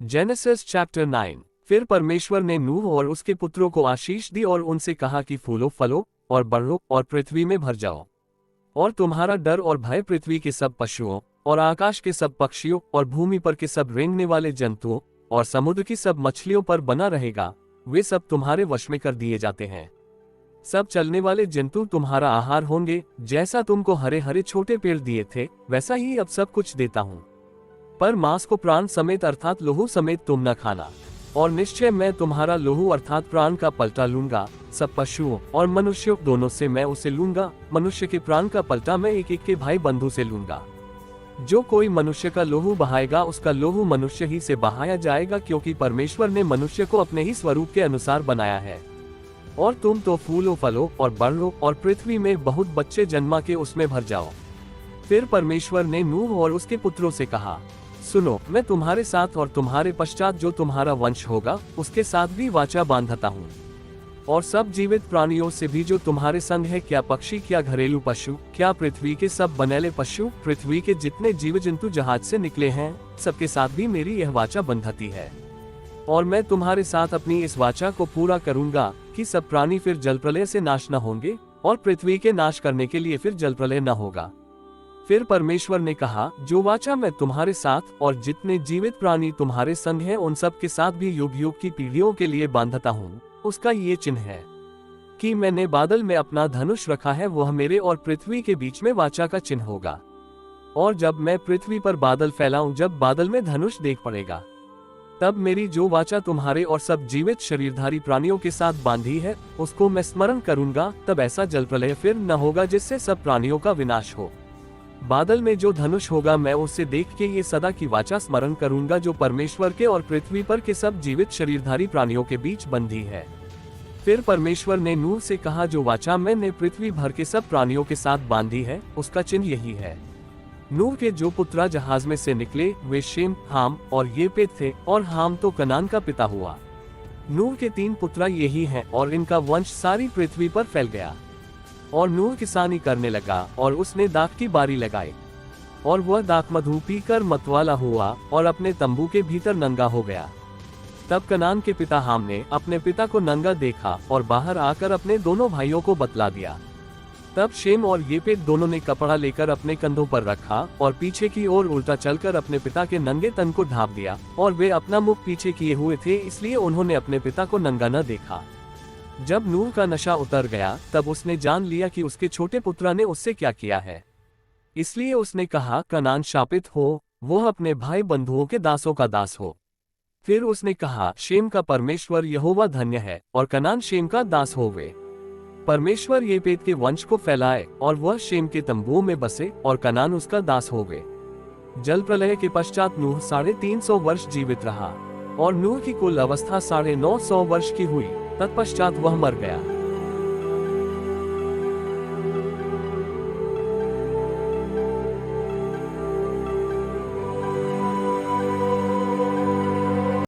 Genesis chapter 9। फिर परमेश्वर ने नूह और उसके पुत्रों को आशीष दी और उनसे कहा कि फूलो फलो और बढ़ो और पृथ्वी में भर जाओ। और तुम्हारा डर और भय पृथ्वी के सब पशुओं और आकाश के सब पक्षियों और भूमि पर के सब रेंगने वाले जंतुओं और समुद्र की सब मछलियों पर बना रहेगा। वे सब तुम्हारे वश में कर दिए जाते हैं। सब चलने वाले जंतु तुम्हारा आहार होंगे। जैसा तुमको हरे हरे छोटे पेड़ दिए थे, वैसा ही अब सब कुछ देता हूँ। पर मांस को प्राण समेत अर्थात लोहू समेत तुम न खाना। और निश्चय मैं तुम्हारा लोहू अर्थात प्राण का पलटा लूंगा। सब पशुओं और मनुष्यों दोनों से मैं उसे लूंगा। मनुष्य के प्राण का पलटा मैं एक एक के भाई बंधु से लूंगा। जो कोई मनुष्य का लोहू बहाएगा, उसका लोहू मनुष्य ही से बहाया जाएगा, क्योंकि परमेश्वर ने मनुष्य को अपने ही स्वरूप के अनुसार बनाया है। और तुम तो फूलो फलो और बढ़ो और पृथ्वी में बहुत बच्चे जन्मा के उसमें भर जाओ। फिर परमेश्वर ने नूह और उसके पुत्रों से कहा, सुनो, मैं तुम्हारे साथ और तुम्हारे पश्चात जो तुम्हारा वंश होगा उसके साथ भी वाचा बांधता हूँ। और सब जीवित प्राणियों से भी जो तुम्हारे संग है, क्या पक्षी, क्या घरेलू पशु, क्या पृथ्वी के सब बनेले पशु, पृथ्वी के जितने जीव जंतु जहाज से निकले हैं, सबके साथ भी मेरी यह वाचा बंधती है। और मैं तुम्हारे साथ अपनी इस वाचा को पूरा करूंगा कि सब प्राणी फिर जलप्रलय से नाश न होंगे और पृथ्वी के नाश करने के लिए फिर जलप्रलय न होगा। फिर परमेश्वर ने कहा, जो वाचा मैं तुम्हारे साथ और जितने जीवित प्राणी तुम्हारे संग हैं उन सब के साथ भी युग युग की पीढ़ियों के लिए बांधता हूँ, उसका ये चिन्ह है कि मैंने बादल में अपना धनुष रखा है। वह मेरे और पृथ्वी के बीच में वाचा का चिन्ह होगा। और जब मैं पृथ्वी पर बादल फैलाऊं, जब बादल में धनुष देख पड़ेगा, तब मेरी जो वाचा तुम्हारे और सब जीवित शरीरधारी प्राणियों के साथ बांधी है उसको मैं स्मरण करूंगा। तब ऐसा जलप्रलय फिर न होगा जिससे सब प्राणियों का विनाश हो। बादल में जो धनुष होगा, मैं उससे देख के ये सदा की वाचा स्मरण करूंगा जो परमेश्वर के और पृथ्वी पर के सब जीवित शरीरधारी प्राणियों के बीच बंधी है। फिर परमेश्वर ने नूह से कहा, जो वाचा मैंने पृथ्वी भर के सब प्राणियों के साथ बांधी है उसका चिन्ह यही है। नूह के जो पुत्र जहाज में से निकले वे शेम, हाम और येपेत थे। और हाम तो कनान का पिता हुआ। नूह के 3 पुत्र यही हैं और इनका वंश सारी पृथ्वी पर फैल गया। और नूह किसानी करने लगा और उसने दाख की बारी लगाई। और वह दाख मधु पीकर मतवाला हुआ और अपने तंबू के भीतर नंगा हो गया। तब कनान के पिता हाम ने अपने पिता को नंगा देखा और बाहर आकर अपने दोनों भाइयों को बतला दिया। तब शेम और येपेत दोनों ने कपड़ा लेकर अपने कंधों पर रखा और पीछे की ओर उल्टा चलकर अपने पिता के नंगे तन को ढांप दिया। और वे अपना मुख पीछे किए हुए थे, इसलिए उन्होंने अपने पिता को नंगा न देखा। जब नूह का नशा उतर गया, तब उसने जान लिया कि उसके छोटे पुत्र ने उससे क्या किया है। इसलिए उसने कहा, कनान शापित हो, वह अपने भाई बंधुओं के दासों का दास हो। फिर उसने कहा, शेम का परमेश्वर यहोवा धन्य है और कनान शेम का दास होवे। परमेश्वर येपेत के वंश को फैलाए और वह शेम के तंबुओं में बसे और कनान उसका दास होवे। जल प्रलय के पश्चात नूह 350 वर्ष जीवित रहा और नूह की कुल अवस्था 950 वर्ष की हुई। तत्पश्चात वह मर गया।